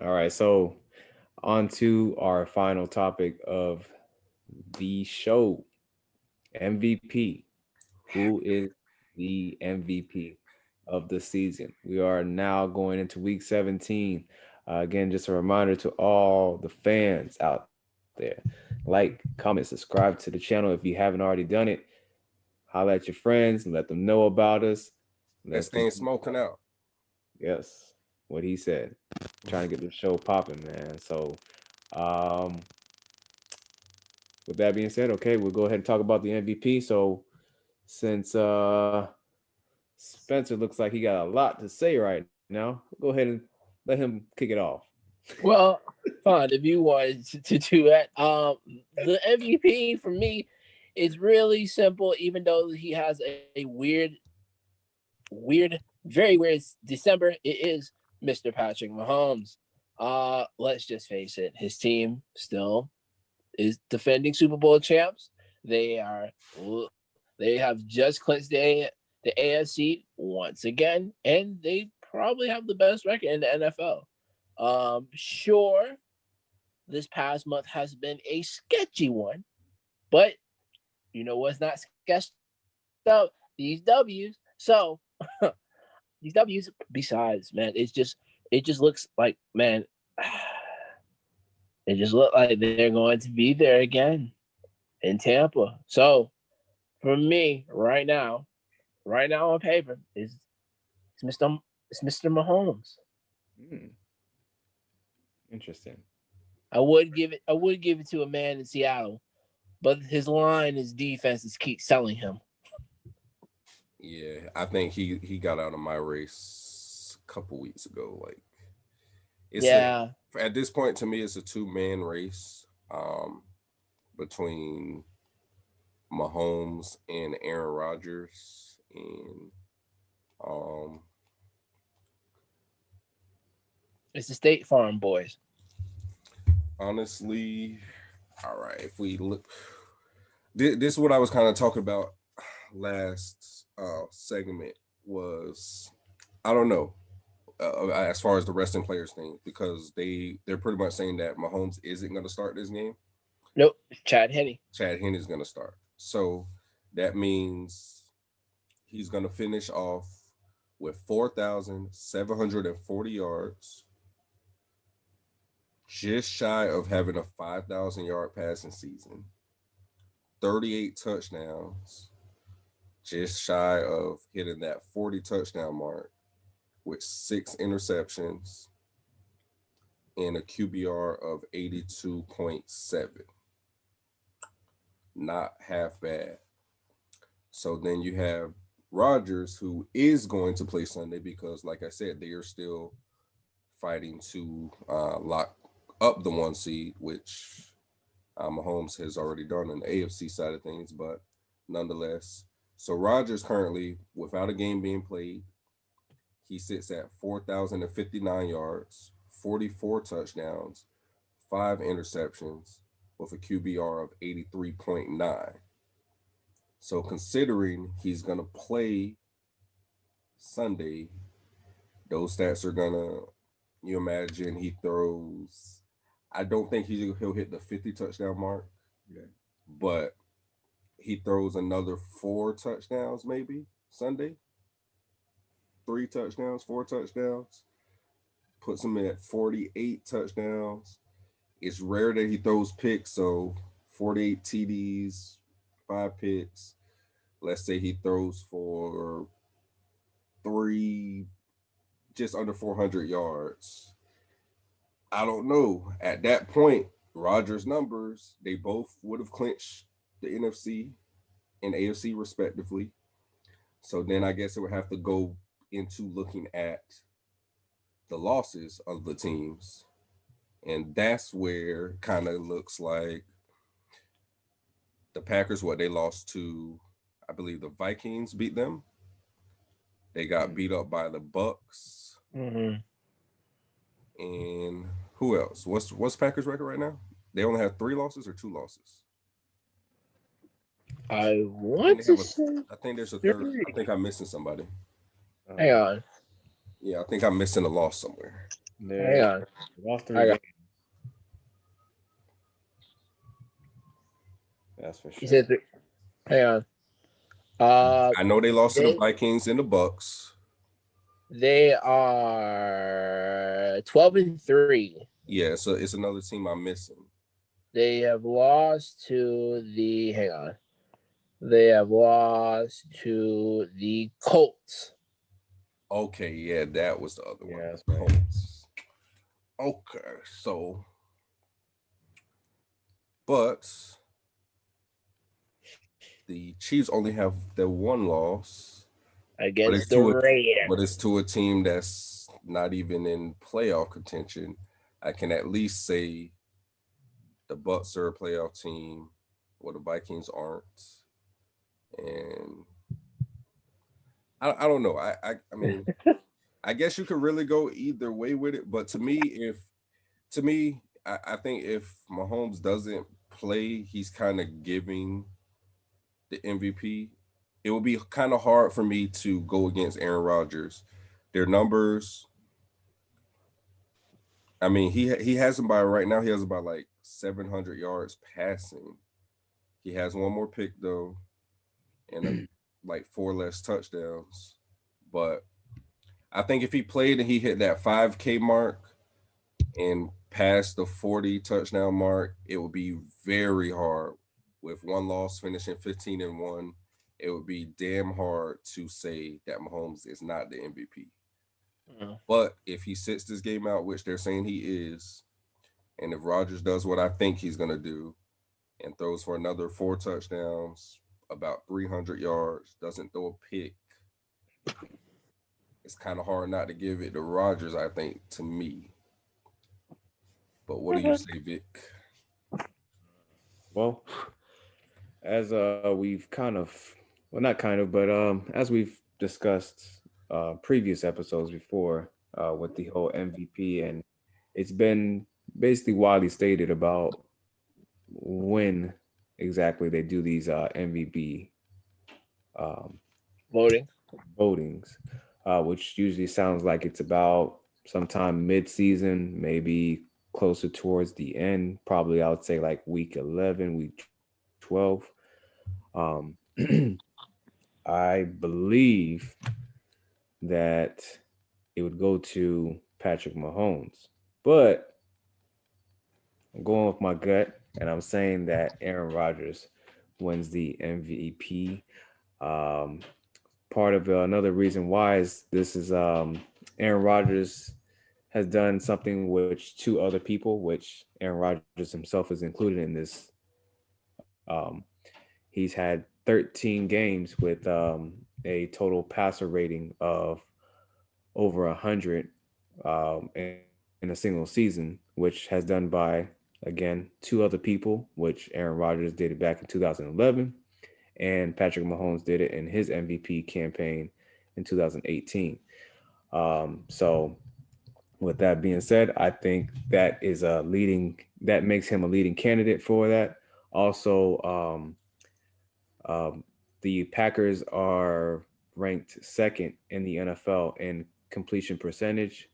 All right, so on to our final topic of the show, MVP. Who is the MVP of the season? We are now going into week 17. Again, just a reminder to all the fans out there, like, comment, subscribe to the channel if you haven't already done it. Holla at your friends, let them know about us. That Let's thing continue. smoking out. Yes, what he said. Trying to get the show popping, man. So, um, with that being said, okay, we'll go ahead and talk about the MVP. So, since Spencer looks like he got a lot to say right now, go ahead and let him kick it off. Well, fine if you wanted to do that. The MVP for me is really simple. Even though he has a very weird December, it is Mr. Patrick Mahomes. Let's just face it, his team still is defending Super Bowl champs. They are they have just clinched the AFC once again, and they probably have the best record in the NFL. Sure, this past month has been a sketchy one, but you know what's not sketched up? These W's. So these W's. Besides, man, it just looks like, man, it just look like they're going to be there again in Tampa. So for me, right now on paper, it's Mr. Mahomes. Hmm, interesting. I would give it to a man in Seattle, but his line, his defenses keep selling him. Yeah, I think he got out of my race a couple weeks ago. Like it's a Yeah, at this point to me, it's a two-man race between Mahomes and Aaron Rodgers, and um, it's the State Farm boys. honestly, all right. If we look, this is what I was kind of talking about last segment was I don't know as far as the resting players thing because they're pretty much saying that Mahomes isn't going to start this game. Nope, Chad Henne. Chad Henne is going to start, so that means he's going to finish off with 4,740 yards, just shy of having a 5,000-yard passing season, 38 touchdowns, just shy of hitting that 40 touchdown mark with 6 interceptions and a QBR of 82.7. Not half bad. So then you have Rodgers, who is going to play Sunday because, like I said, they are still fighting to lock up the 1 seed, which Mahomes has already done on the AFC side of things, but nonetheless. So Rodgers currently, without a game being played, he sits at 4,059 yards, 44 touchdowns, 5 interceptions, with a QBR of 83.9. So considering he's gonna play Sunday, those stats are gonna. You imagine he throws. I don't think he'll hit the 50 touchdown mark, Yeah. but he throws another 4 touchdowns maybe Sunday. 3 touchdowns, 4 touchdowns, puts him at 48 touchdowns. It's rare that he throws picks, so 48 TDs, 5 picks. Let's say he throws for three, just under 400 yards. I don't know. At that point, Rodgers' numbers, they both would have clinched the NFC and AFC respectively. So then I guess it would have to go into looking at the losses of the teams. And that's where kind of looks like the Packers, what they lost to, I believe the Vikings beat them. They got Mm. beat up by the Bucks. Mm-hmm. And who else? What's Packers record right now? They only have 3 losses or 2 losses. I I think want they to have a. say I think there's a third. I three. think I'm missing somebody. Hang Uh, on. Yeah, I think I'm missing a loss somewhere. Hang They on. lost I 3 got. games. That's for You sure. said 3. Hang on. I know they lost to the They Vikings and the Bucks. they are 12-3. Yeah, so it's another team I'm missing. They have lost to the. Hang on. They have lost to the Colts. Okay, yeah, that was the other one. Yeah, that's The right. Colts. Okay, so but the Chiefs only have their one loss, but Against the it's Raiders. to a team that's not even in playoff contention. I can at least say the Bucks are a playoff team, or the Vikings aren't, and I don't know. I mean, I guess you could really go either way with it, but to me, I think if Mahomes doesn't play, he's kind of giving the MVP. It would be kind of hard for me to go against Aaron Rodgers. Their numbers, I mean, he has them by right now. He has about like 700 yards passing. He has one more pick though, and like 4 less touchdowns. But I think if he played and he hit that 5K mark and passed the 40 touchdown mark, it would be very hard. With one loss finishing 15-1, it would be damn hard to say that Mahomes is not the MVP. Mm. But if he sits this game out, which they're saying he is, and if Rodgers does what I think he's going to do and throws for another 4 touchdowns, about 300 yards, doesn't throw a pick, it's kind of hard not to give it to Rodgers, I think, to me. But what do you say, Vic? Well, as we've kind of, well, not kind of, but as we've discussed previous episodes before with the whole MVP, and it's been basically widely stated about when exactly they do these MVP um, Voting. votings, which usually sounds like it's about sometime mid-season, maybe closer towards the end. Probably I would say like week 11, week 12. Um, I believe that it would go to Patrick Mahomes, but I'm going with my gut, and I'm saying that Aaron Rodgers wins the MVP. Um, Part of another reason why is this is Aaron Rodgers has done something which 2 other people, which Aaron Rodgers himself is included in this. Um, he's had 13 games with a total passer rating of over 100 in a single season, which has done by again 2 other people, which Aaron Rodgers did it back in 2011, and Patrick Mahomes did it in his MVP campaign in 2018. So with that being said, I think that makes him a leading candidate for that. Also, um, the Packers are ranked second in the NFL in completion percentage.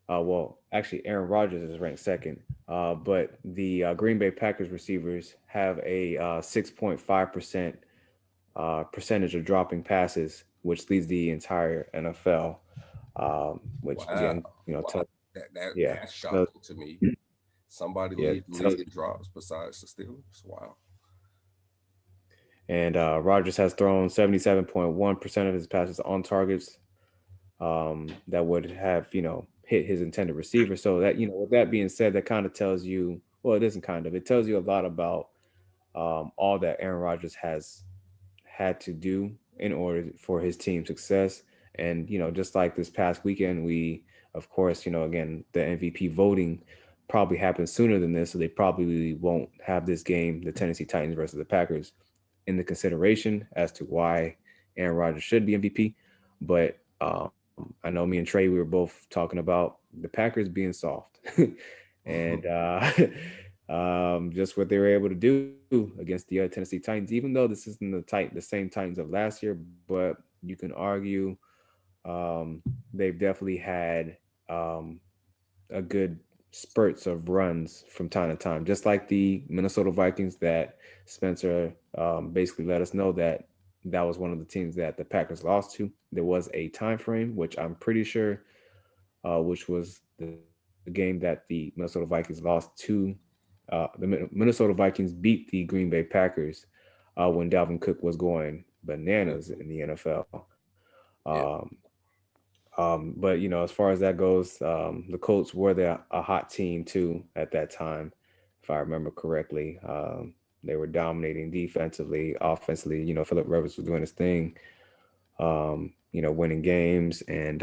Well, actually, Aaron Rodgers is ranked second, but the Green Bay Packers receivers have a 6.5% percentage of dropping passes, which leads the entire NFL. Which Wow. again, Wow. yeah, That's so, shocking to me. Somebody yeah, lead the league in drops besides the Steelers. Wow. and Rodgers has thrown 77.1% of his passes on targets that would have hit his intended receiver. So that with that being said, that kind of tells you, well, it isn't kind of, it tells you a lot about all that Aaron Rodgers has had to do in order for his team success. And just like this past weekend, we of course again the MVP voting probably happened sooner than this, so they probably won't have this game, the Tennessee Titans versus the Packers, in the consideration as to why Aaron Rodgers should be MVP. But I know me and Trey, we were both talking about the Packers being soft, and just what they were able to do against the Tennessee Titans, even though this isn't the same Titans of last year, but you can argue they've definitely had a good spurts of runs from time to time, just like the Minnesota Vikings that Spencer basically let us know that that was one of the teams that the Packers lost to. There was a time frame, which I'm pretty sure, which was the game that the Minnesota Vikings lost to. Minnesota Vikings beat the Green Bay Packers when Dalvin Cook was going bananas in the NFL. Yeah. But as far as that goes, the Colts were a hot team too at that time, if I remember correctly. They were dominating defensively, offensively. Philip Rivers was doing his thing. Winning games, and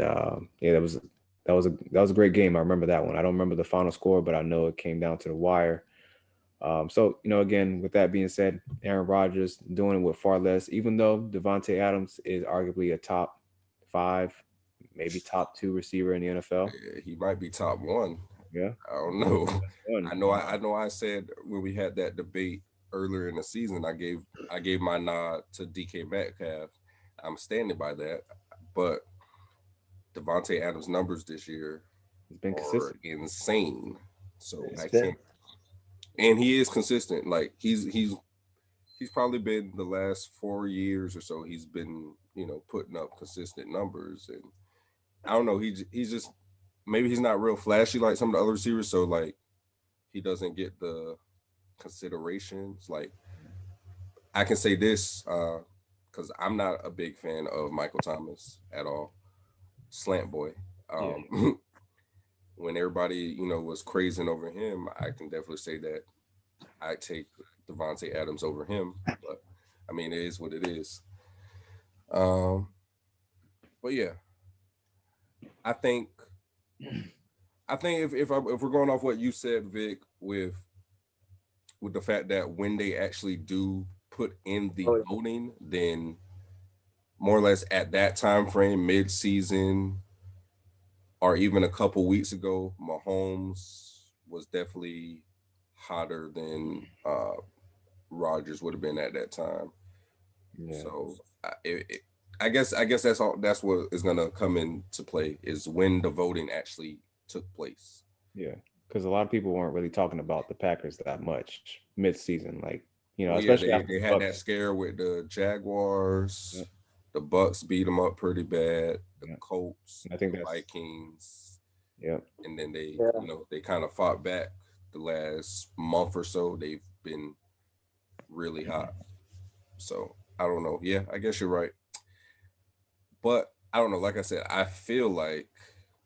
yeah, that was a great game. I remember that one. I don't remember the final score, but I know it came down to the wire. So again, with that being said, Aaron Rodgers doing it with far less, even though Devontae Adams is arguably a top five, maybe top two receiver in the NFL. Yeah, he might be top one. Yeah, I don't know. one. I know. I said when we had that debate earlier in the season, I gave my nod to DK Metcalf. I'm standing by that. But Devontae Adams' numbers this year He's been are consistent. insane. So It's I been can't. And he is consistent. Like he's probably been the last 4 years or so. He's been putting up consistent numbers, and I don't know. He's just maybe he's not real flashy like some of the other receivers. So like he doesn't get the considerations. Like I can say this because I'm not a big fan of Michael Thomas at all. Slant boy. Yeah, When everybody was crazing over him, I can definitely say that I take Devontae Adams over him. But I mean, it is what it is. Um, but yeah, I think if we're going off what you said, Vic, with the fact that when they actually do put in the voting, then more or less at that time frame, mid season, or even a couple weeks ago, Mahomes was definitely hotter than Rodgers would have been at that time. yeah, So I guess that's all. That's what is gonna come into play is when the voting actually took place. yeah. Because a lot of people weren't really talking about the Packers that much mid-season, like Well, yeah, especially they after they the had that Bucks. scare with the Jaguars. Yeah, The Bucks beat them up pretty bad. The yeah. Colts, I think the that's Vikings, yeah, and then they yeah. they kind of fought back the last month or so. They've been really hot. So I don't know. Yeah, I guess you're right. But I don't know. Like I said, I feel like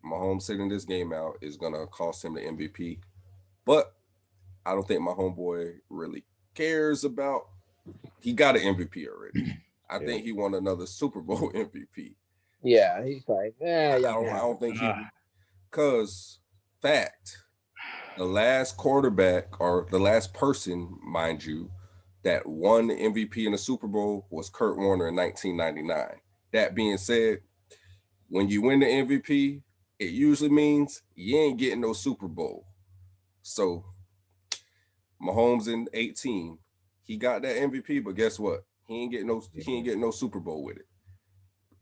Mahomes sitting this game out is gonna cost him the MVP. But I don't think my homeboy really cares about. He got an MVP already. I yeah. think he won another Super Bowl MVP. Yeah, he's like, I y'all can don't. I have don't it. think he. Ah, Cause fact, the last quarterback or the last person, mind you, that won the MVP in the Super Bowl was Kurt Warner in 1999. That being said, when you win the MVP, it usually means you ain't getting no Super Bowl. So Mahomes in 18, he got that MVP, but guess what? He ain't getting no Super Bowl with it.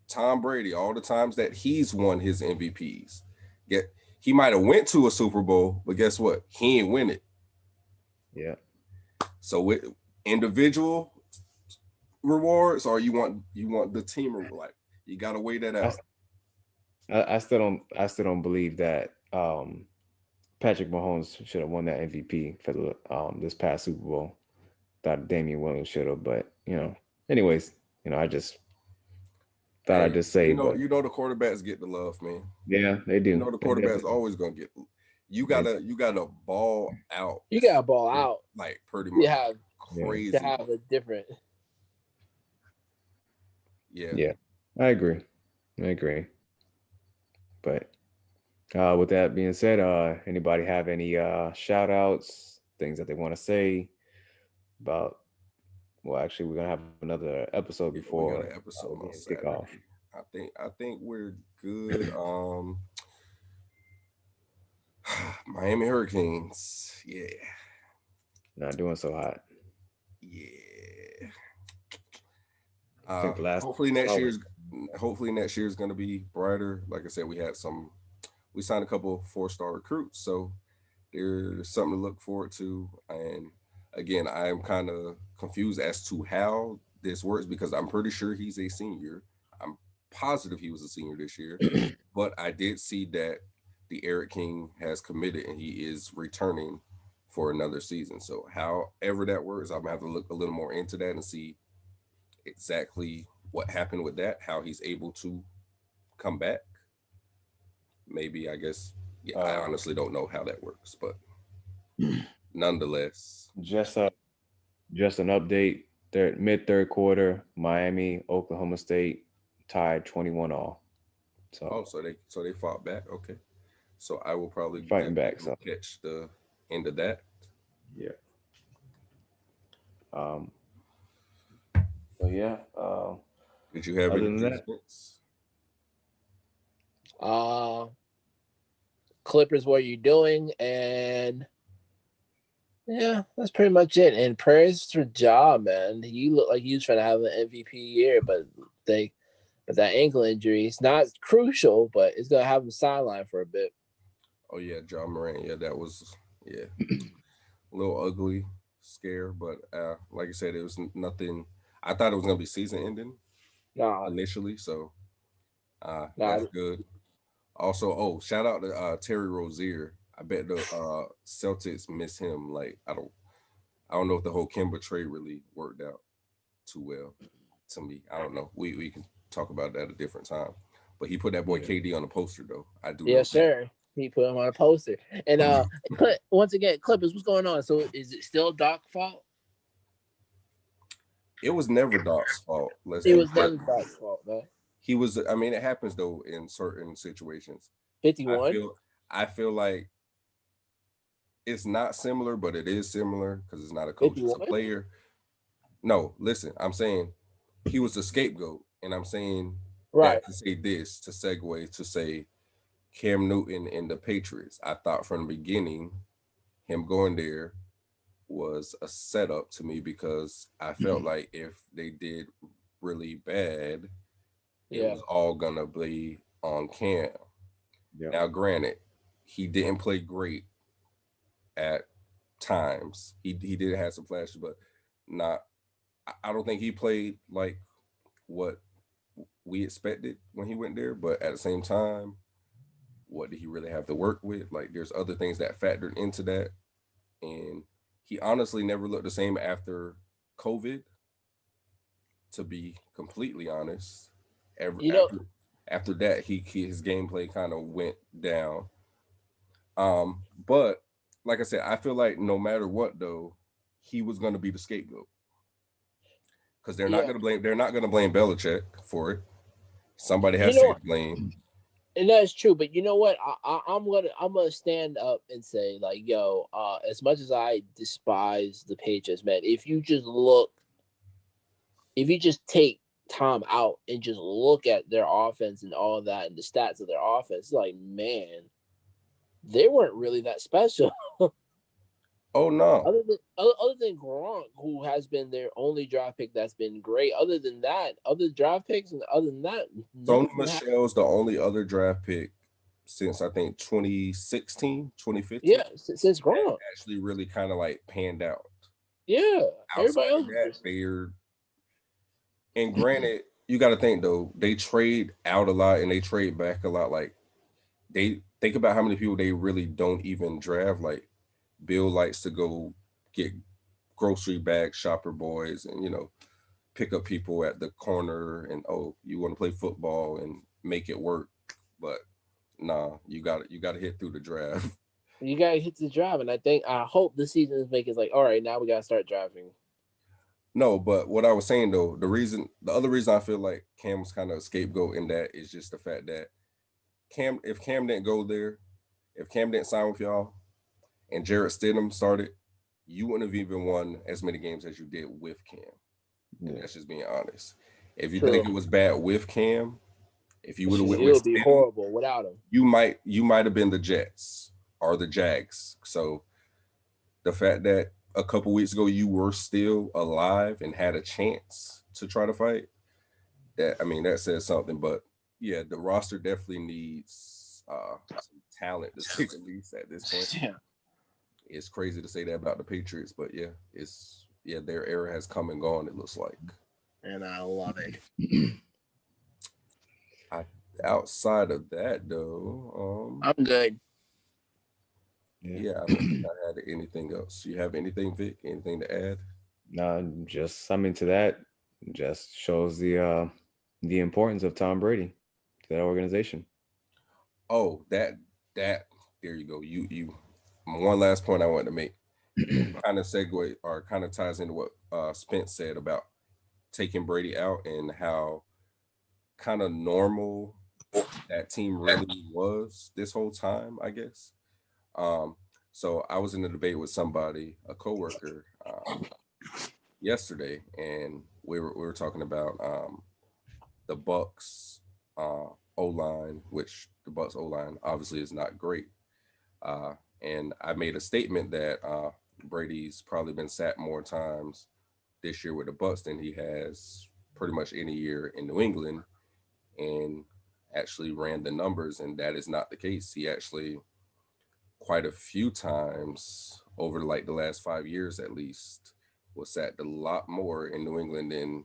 Tom Brady, all the times that he's won his MVPs, get he might have went to a Super Bowl, but guess what? He ain't win it. yeah. So with individual rewards, or you want the team reward, like you gotta weigh that I, out. s- I still don't believe that Patrick Mahomes should have won that MVP for the this past Super Bowl. Thought Damian Williams should have, but anyways, I just thought I'd Hey, just say, but the quarterbacks get the love, man. yeah, they You do. know the They quarterback's definitely always gonna get. You they gotta you gotta ball out You got to ball out. like pretty You much have yeah, to crazy. have a different. Yeah. yeah. I agree. I agree. But with that being said, anybody have any shout outs, things that they want to say about? Well, actually, we're gonna have another episode Yeah, we before got an episode we on kick off. Saturday. I think we're good. Miami Hurricanes. Yeah. Not doing so hot. Yeah. I think the last Hopefully next oh, year's gonna be brighter. Like I said, we had some we signed a couple 4-star recruits, so there's something to look forward to. And again, I am kind of confused as to how this works because I'm pretty sure he's a senior. I'm positive he was a senior this year, but I did see that the Eric King has committed and he is returning for another season. So however that works, I'm gonna have to look a little more into that and see exactly what happened with that, how he's able to come back. Maybe I guess yeah, I honestly don't know how that works, but nonetheless. Just an update. Third quarter, Miami, Oklahoma State tied 21 all. Oh, So so they fought back. Okay. So I will probably fighting back. definitely So catch the end of that. yeah. Um. So yeah. Did you have Other any than that, announcements? Clippers, what are you doing? And yeah, that's pretty much it. And prayers for Ja, man. You look like you was trying to have an MVP year, but that ankle injury is not crucial, but it's gonna have him sidelined for a bit. Oh yeah, John Moran. Yeah, that was yeah a little ugly scare, but like I said, it was nothing. I thought it was gonna be season ending Nah, initially, so nah. that's good. Also, oh, shout out to Terry Rozier. I bet the Celtics miss him. Like I don't know if the whole Kemba trade really worked out too well to me. I don't know. We can talk about that at a different time. But he put that boy yeah. KD on the poster though. I do know Yes, sir. He put him on a poster. And that. once again, Clippers, what's going on? So is it still Doc's fault? It was never Doc's fault. It was But never Doc's fault, man. he was. I mean, it happens though in certain situations. I 51. feel. I feel like it's not similar, but it is similar because it's not a coach, it's a 51. player. No, listen, I'm saying he was the scapegoat, and I'm saying Right. that to say this to segue to say Cam Newton and the Patriots. I thought from the beginning him going there was a setup to me because I felt like if they did really bad, it Yeah. was all gonna be on Cam. Yeah. Now, granted, he didn't play great at times. He did have some flashes, but not. I don't think he played like what we expected when he went there. But at the same time, what did he really have to work with? Like, there's other things that factored into that, and he honestly never looked the same after COVID. To be completely honest, ever You know, after that, his gameplay kind of went down. But like I said, I feel like no matter what, though, he was going to be the scapegoat because yeah. they're not going to blame Belichick for it. Somebody You has to know, get blamed. and that's true. But you know what? I'm gonna stand up and say like, yo, as much as I despise the Patriots, man, if you just take Tom out and just look at their offense and all of that and the stats of their offense, like man, they weren't really that special. Oh no, Other than Gronk, who has been their only draft pick that's been great. Other than that, other draft picks and other than that, none Sony of them have. Michelle's the only other draft pick since I think 2016, 2015 Yeah, since that Gronk. actually really kind of like panned out. Yeah, everybody Outside else of is that, just they're and granted, you got to think though, they trade out a lot and they trade back a lot. Like they think about how many people they really don't even draft. Like Bill likes to go get grocery bags, shopper boys, and pick up people at the corner and oh, you want to play football and make it work. But nah, you got to hit through the draft. you gotta hit the drive, and I hope the season is making like, all right, now we gotta start driving. No, but what I was saying though, the other reason I feel like Cam was kind of a scapegoat in that is just the fact that if Cam didn't go there, if Cam didn't sign with y'all, and Jarrett Stidham started, you wouldn't have even won as many games as you did with Cam. And Yeah. that's just being honest. If you think True. it was bad with Cam, if you would have went It with would be Stidham, horrible without him. you might have been the Jets or the Jags. So the fact that a couple weeks ago you were still alive and had a chance to try to fight, that I mean that says something. But yeah, the roster definitely needs some talent to say the least at this point. Yeah, It's crazy to say that about the Patriots, but yeah, their era has come and gone. It looks like. and I love it. I outside of that though, I'm good. yeah, I don't think I had anything else. You have anything, Vic? Anything to add? Just something to that. Just shows the importance of Tom Brady to that organization. Oh, that there you go. You one last point I wanted to make. Kind of segue or kind of ties into what Spence said about taking Brady out and how kind of normal that team really was this whole time, I guess. Um, so I was in a debate with somebody, a coworker, yesterday, and we were talking about the Bucks O line, which the Bucks O line obviously is not great. And I made a statement that Brady's probably been sat more times this year with the Bucks than he has pretty much any year in New England, and actually ran the numbers, and that is not the case. He actually quite a few times over like the last 5 years at least was sat a lot more in New England than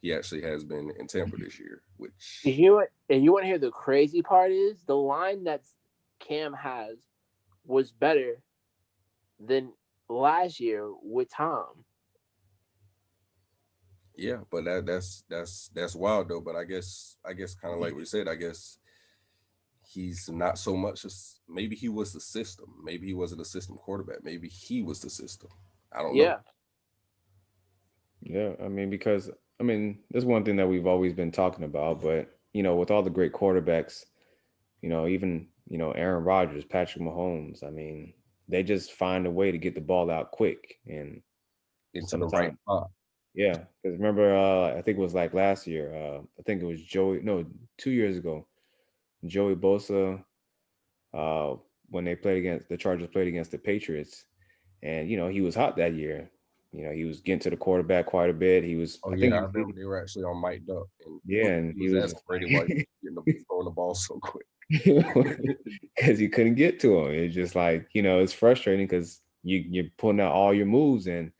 he actually has been in Tampa this year, which And you want to hear the crazy part is the line that Cam has was better than last year with Tom. yeah, but that's wild though. But I guess kind of like we said, I guess he's not so much as maybe he was the system. Maybe he wasn't a system quarterback. Maybe he was the system. I don't know. Yeah, Yeah, I mean, because there's one thing that we've always been talking about, but with all the great quarterbacks, even Aaron Rodgers, Patrick Mahomes, I mean, they just find a way to get the ball out quick, and Into the right sometimes, spot. yeah, because remember, I think it was like last year, I think it was Joey, no, 2 years ago, Joey Bosa, uh, when they played against the Chargers, played against the Patriots, and he was hot that year. He was getting to the quarterback quite a bit. He was, Oh I think yeah, he I was remember leading. they were actually on mic'd up, and Yeah, and he he was was asking just Brady why he was throwing the ball so quick. because he couldn't get to him. It's just like it's frustrating because you're pulling out all your moves and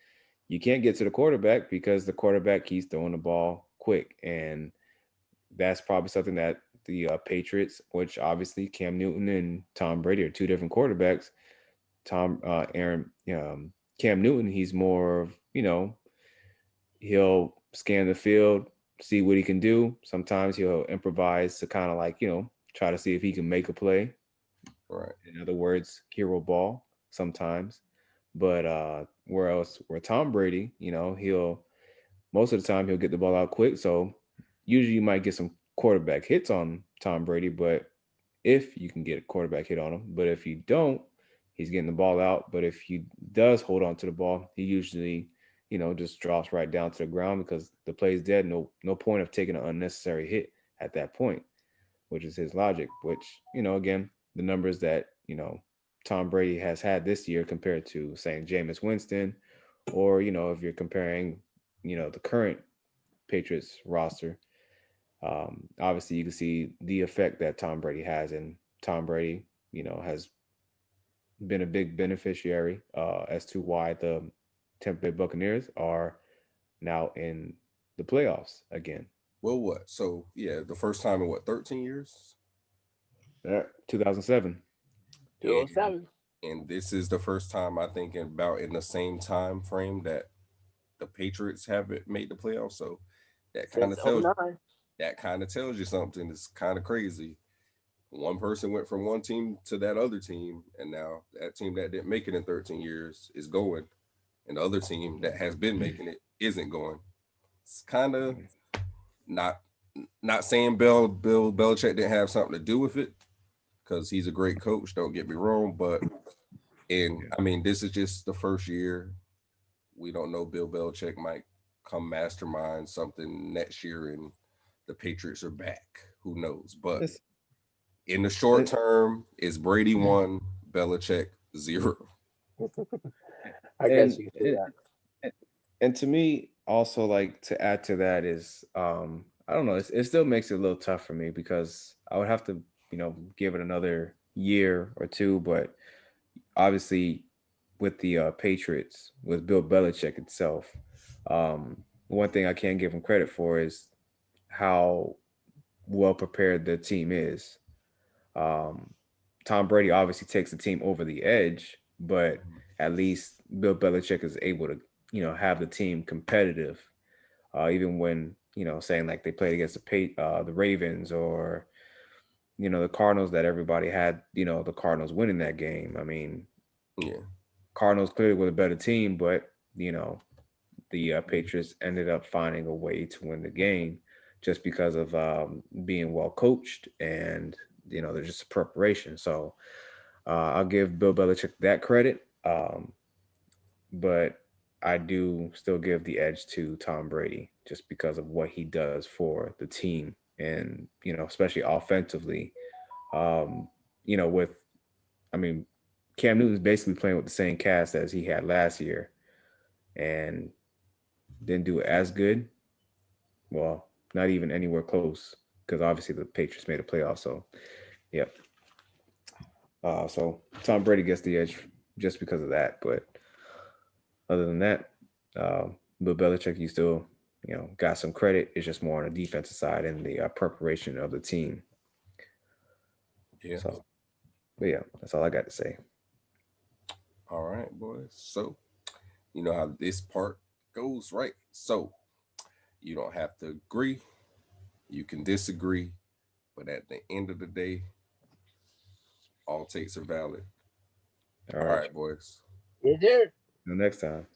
you can't get to the quarterback because the quarterback keeps throwing the ball quick, and that's probably something that the Patriots, which obviously Cam Newton and Tom Brady are two different quarterbacks. Aaron, Cam Newton, he's more of he'll scan the field, see what he can do. Sometimes he'll improvise to kind of like try to see if he can make a play. Right. In other words, hero ball sometimes. But where Tom Brady, he'll most of the time he'll get the ball out quick. So usually you might get some quarterback hits on Tom Brady, but if you can get a quarterback hit on him, but if you don't, he's getting the ball out. But if he does hold on to the ball, he usually, just drops right down to the ground because the play's dead. No point of taking an unnecessary hit at that point, which is his logic. Which, again, the numbers that, Tom Brady has had this year compared to saying Jameis Winston, or, if you're comparing, the current Patriots roster, obviously you can see the effect that Tom Brady has, and Tom Brady, has been a big beneficiary as to why the Tampa Bay Buccaneers are now in the playoffs again. Well, what? So yeah, the first time in what 13 years, 2007. and 207. this is the first time I think in about in the same time frame that the Patriots haven't made the playoffs. So that kind Since of tells '09. you something. It's kind of crazy. One person went from one team to that other team, and now that team that didn't make it in 13 years is going, and the other team that has been making it isn't going. It's kind of not not saying Bill Belichick didn't have something to do with it because he's a great coach. Don't get me wrong, but I mean this is just the first year. We don't know. Bill Belichick might come mastermind something next year, and the Patriots are back. Who knows? But It's, in the short it, term, is Brady one, Belichick zero. I guess and, you could say and that. and to me also, like, to add to that is I don't know, it still makes it a little tough for me because I would have to give it another year or two. But obviously, with the Patriots, with Bill Belichick itself, one thing I can't give him credit for is how well prepared the team is. Um, Tom Brady obviously takes the team over the edge, but at least Bill Belichick is able to, have the team competitive, even when saying like they played against the Ravens or the Cardinals that everybody had, the Cardinals winning that game. I mean, Yeah. Cardinals clearly were the better team, but the Patriots ended up finding a way to win the game just because of being well coached and there's just preparation. So I'll give Bill Belichick that credit, but I do still give the edge to Tom Brady just because of what he does for the team and especially offensively. Um, with I mean, Cam Newton's basically playing with the same cast as he had last year and didn't do as good. Well, not even anywhere close because obviously the Patriots made a playoff. So, yep. So Tom Brady gets the edge just because of that. But other than that, Bill Belichick, you still, got some credit. It's just more on the defensive side and the preparation of the team. Yeah. So, but yeah, that's all I got to say. All right, boys. So, you know how this part goes, right? So, you don't have to agree. You can disagree. But at the end of the day, all takes are valid. All All right. right, boys. You're there. Until next time.